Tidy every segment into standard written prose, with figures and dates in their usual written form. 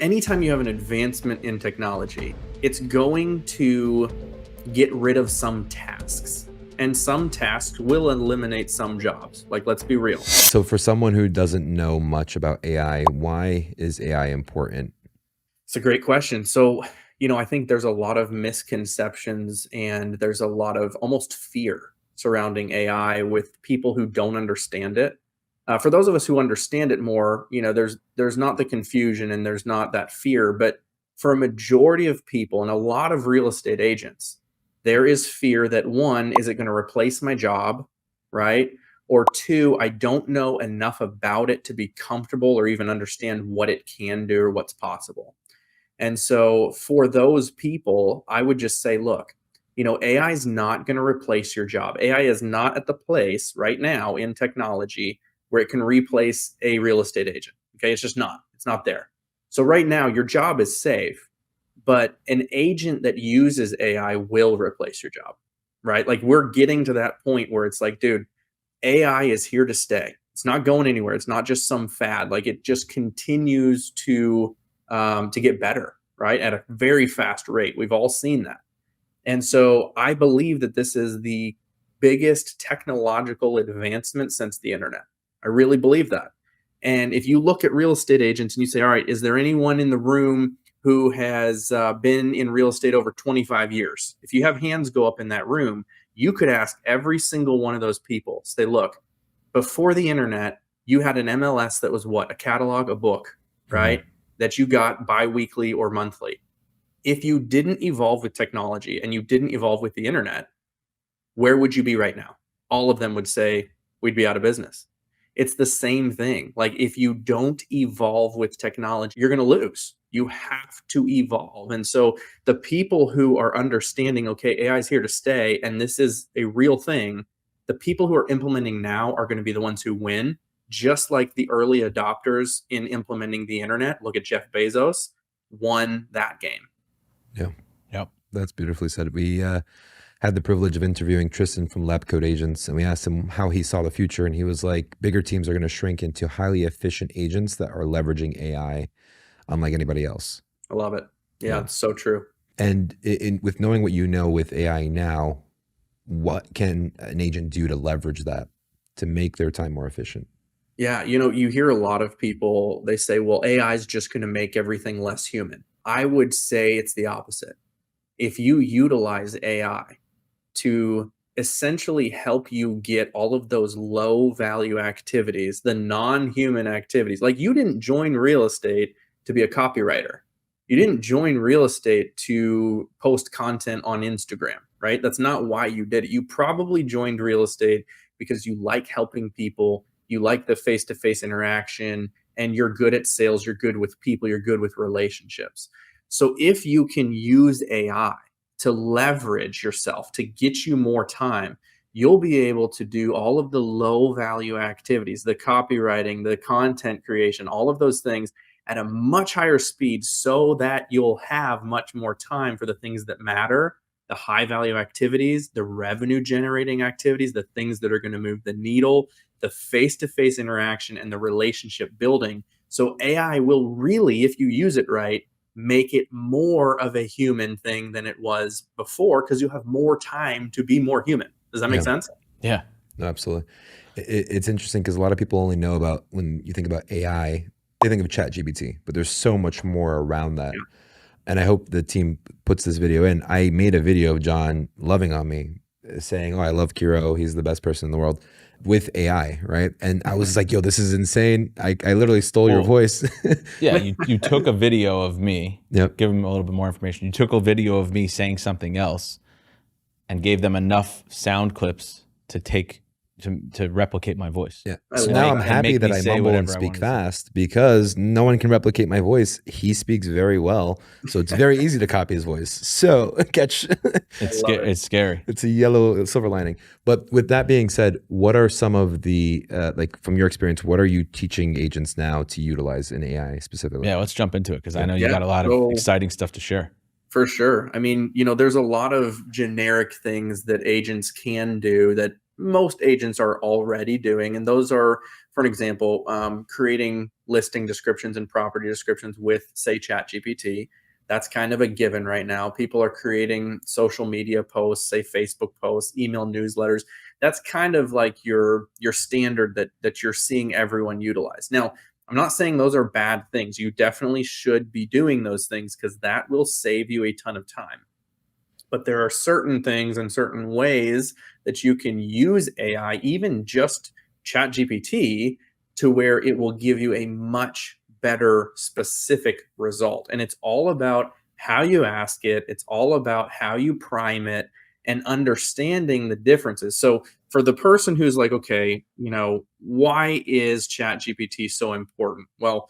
Anytime you have an advancement in technology, it's going to get rid of some tasks. And some tasks will eliminate some jobs. Like, let's be real. So for someone who doesn't know much about AI, why is AI important? It's a great question. So, I think there's a lot of misconceptions and there's a lot of almost fear surrounding AI with people who don't understand it. For those of us who understand it more, there's not the confusion and there's not that fear. But for a majority of people and a lot of real estate agents, there is fear that one, is it going to replace my job, right? Or two, I don't know enough about it to be comfortable or even understand what it can do or what's possible. And so for those people, I would just say, look, AI is not going to replace your job. AI is not at the place right now in technology where it can replace a real estate agent. Okay. It's just not. It's not there. So right now, your job is safe, but an agent that uses AI will replace your job, right? Like we're getting to that point where it's like, dude, AI is here to stay. It's not going anywhere. It's not just some fad. Like it just continues to get better, right? At a very fast rate. We've all seen that. And so I believe that this is the biggest technological advancement since the internet. I really believe that. And if you look at real estate agents and you say, all right, is there anyone in the room who has been in real estate over 25 years? If you have hands go up in that room, you could ask every single one of those people, say, look, before the internet, you had an MLS that was what? A catalog, a book, right? Mm-hmm. That you got bi-weekly or monthly. If you didn't evolve with technology and you didn't evolve with the internet, where would you be right now? All of them would say we'd be out of business. It's the same thing. Like if you don't evolve with technology, you're going to lose. You have to evolve. And so the people who are understanding, okay, AI is here to stay and this is a real thing, the people who are implementing now are going to be the ones who win, just like the early adopters in implementing the internet. Look at Jeff Bezos, won that game. Yeah. Yep. That's beautifully said. We had the privilege of interviewing Tristan from Lab Code Agents, and we asked him how he saw the future. And he was like, bigger teams are going to shrink into highly efficient agents that are leveraging AI unlike anybody else. I love it. Yeah. It's so true. And with knowing what you know with AI now, what can an agent do to leverage that to make their time more efficient? Yeah, you hear a lot of people, they say, well, AI is just going to make everything less human. I would say it's the opposite. If you utilize AI to essentially help you get all of those low value activities, the non-human activities, like you didn't join real estate to be a copywriter. You didn't join real estate to post content on Instagram, right? That's not why you did it. You probably joined real estate because you like helping people. You like the face-to-face interaction and you're good at sales. You're good with people. You're good with relationships. So if you can use AI to leverage yourself, to get you more time, you'll be able to do all of the low value activities, the copywriting, the content creation, all of those things at a much higher speed so that you'll have much more time for the things that matter, the high value activities, the revenue generating activities, the things that are going to move the needle, the face-to-face interaction and the relationship building. So AI will really, if you use it right, make it more of a human thing than it was before because you have more time to be more human. Does that make sense? Yeah, absolutely. It's interesting because a lot of people only know about, when you think about AI, they think of ChatGPT, but there's so much more around that. Yeah. And I hope the team puts this video in. I made a video of John loving on me, saying, oh, I love KIRO. He's the best person in the world, with AI, right? And I was like, yo, this is insane. I literally stole your voice. Yeah, you took a video of me, yep. Give them a little bit more information. You took a video of me saying something else and gave them enough sound clips to replicate my voice. Yeah. So now I'm happy that I mumble and speak fast because no one can replicate my voice. He speaks very well. So it's very easy to copy his voice. So catch. It's scary. It's a yellow silver lining. But with that being said, what are some of the, like from your experience, what are you teaching agents now to utilize in AI specifically? Yeah, let's jump into it because I know you got a lot of exciting stuff to share. For sure. I mean, there's a lot of generic things that agents can do that most agents are already doing. And those are, for an example, creating listing descriptions and property descriptions with, say, ChatGPT. That's kind of a given right now. People are creating social media posts, say Facebook posts, email newsletters. That's kind of like your standard that you're seeing everyone utilize. Now, I'm not saying those are bad things. You definitely should be doing those things because that will save you a ton of time. But there are certain things and certain ways that you can use AI, even just ChatGPT, to where it will give you a much better specific result. And it's all about how you ask it, it's all about how you prime it and understanding the differences. So for the person who's like, okay, why is ChatGPT so important? Well,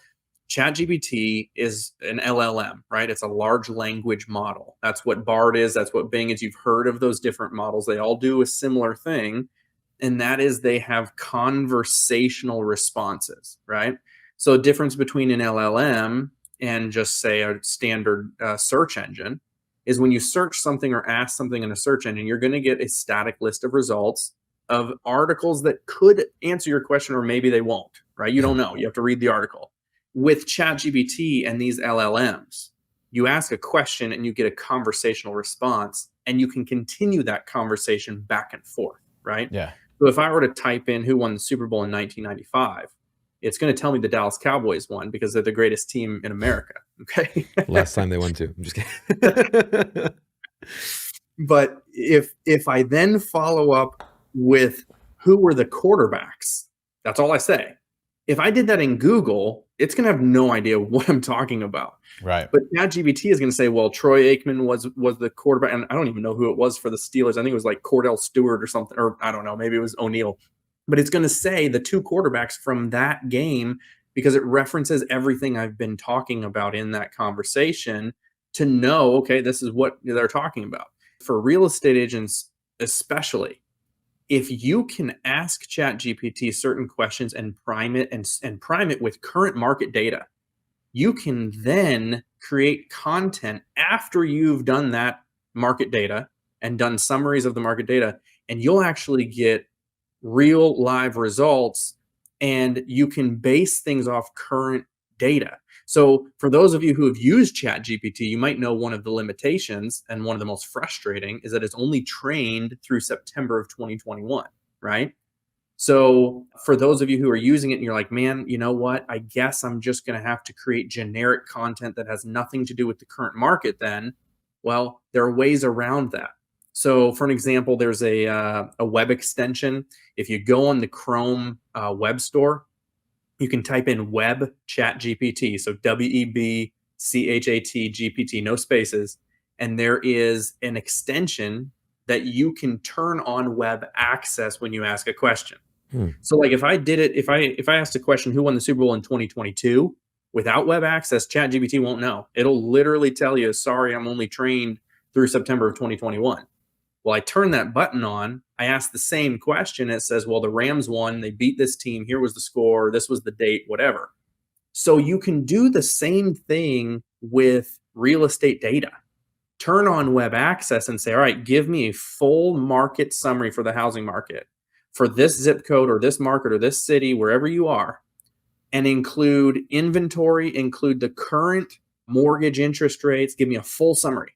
ChatGPT is an LLM, right? It's a large language model. That's what Bard is. That's what Bing is. You've heard of those different models. They all do a similar thing, and that is they have conversational responses, right? So a difference between an LLM and just say a standard search engine is when you search something or ask something in a search engine, you're going to get a static list of results of articles that could answer your question, or maybe they won't, right? You don't know. You have to read the article. With ChatGPT and these LLMs, you ask a question and you get a conversational response, and you can continue that conversation back and forth, right? Yeah. So if I were to type in who won the Super Bowl in 1995, it's going to tell me the Dallas Cowboys won because they're the greatest team in America. Okay. Last time they won too. I'm just kidding. But if I then follow up with who were the quarterbacks, that's all I say. If I did that in Google, it's going to have no idea what I'm talking about. Right. But ChatGPT is going to say, well, Troy Aikman was the quarterback. And I don't even know who it was for the Steelers. I think it was like Cordell Stewart or something, or I don't know, maybe it was O'Neal. But it's going to say the two quarterbacks from that game because it references everything I've been talking about in that conversation to know, okay, this is what they're talking about. For real estate agents especially, if you can ask ChatGPT certain questions and prime it and prime it with current market data, you can then create content after you've done that market data and done summaries of the market data, and you'll actually get real live results, and you can base things off current data. So for those of you who have used ChatGPT, you might know one of the limitations and one of the most frustrating is that it's only trained through September of 2021, right? So for those of you who are using it and you're like, man, you know what? I guess I'm just going to have to create generic content that has nothing to do with the current market then. Well, there are ways around that. So for an example, there's a web extension. If you go on the Chrome web store, you can type in web chat GPT. So WEB CHAT GPT, no spaces. And there is an extension that you can turn on web access when you ask a question. So like if I did it, if I asked a question, who won the Super Bowl in 2022, without web access, ChatGPT won't know. It'll literally tell you, sorry, I'm only trained through September of 2021. Well, I turn that button on, I ask the same question. It says, well, the Rams won, they beat this team, here was the score, this was the date, whatever. So you can do the same thing with real estate data. Turn on web access and say, all right, give me a full market summary for the housing market for this zip code or this market or this city, wherever you are, and include inventory, include the current mortgage interest rates, give me a full summary.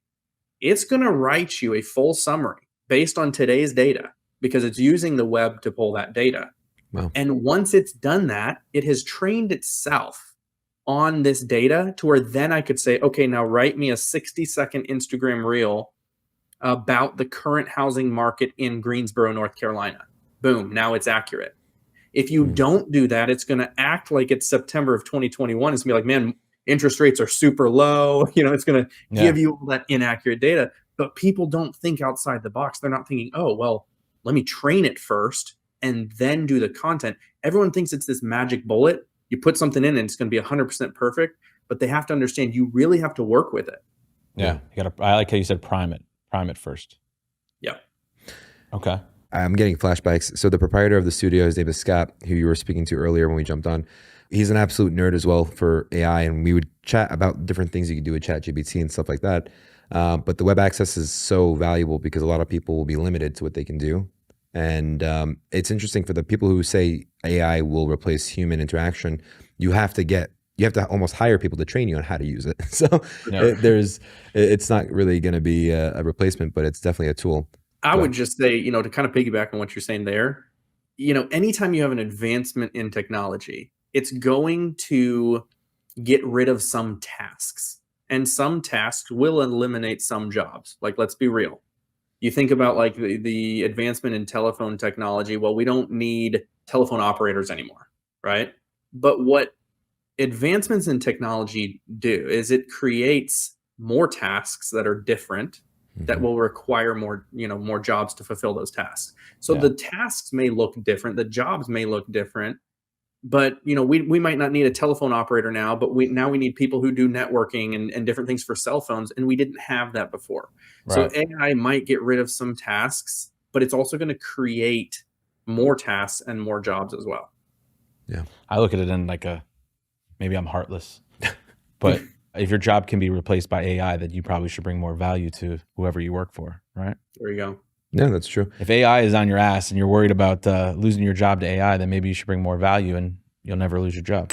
It's going to write you a full summary based on today's data because it's using the web to pull that data. Wow. And once it's done that, it has trained itself on this data to where then I could say, okay, now write me a 60-second Instagram reel about the current housing market in Greensboro, North Carolina. Boom, now it's accurate. If you don't do that, it's going to act like it's September of 2021. It's going to be like, man, interest rates are super low. It's going to give you all that inaccurate data. But people don't think outside the box. They're not thinking, oh, well, let me train it first and then do the content. Everyone thinks it's this magic bullet. You put something in and it's going to be 100% perfect. But they have to understand you really have to work with it. Yeah. I like how you said prime it. Prime it first. Yeah. Okay. I'm getting flashbacks. So the proprietor of the studio, his name is Scott, who you were speaking to earlier when we jumped on. He's an absolute nerd as well for AI, and we would chat about different things you could do with ChatGPT and stuff like that. But the web access is so valuable because a lot of people will be limited to what they can do. And it's interesting for the people who say AI will replace human interaction. You have to almost hire people to train you on how to use it. So it's not really going to be a replacement, but it's definitely a tool. I would just say, you know, to kind of piggyback on what you're saying there, you know, anytime you have an advancement in technology, it's going to get rid of some tasks, and some tasks will eliminate some jobs. Like, let's be real. You think about like the advancement in telephone technology. Well, we don't need telephone operators anymore, right? But what advancements in technology do is it creates more tasks that are different, that will require more, you know, more jobs to fulfill those tasks. So the tasks may look different, the jobs may look different, but you know, we might not need a telephone operator now, but we need people who do networking and different things for cell phones, and we didn't have that before. Right. So AI might get rid of some tasks, but it's also going to create more tasks and more jobs as well. Yeah, I look at it in like maybe I'm heartless, but if your job can be replaced by AI, then you probably should bring more value to whoever you work for, right? There you go. Yeah, that's true. If AI is on your ass and you're worried about losing your job to AI, then maybe you should bring more value and you'll never lose your job.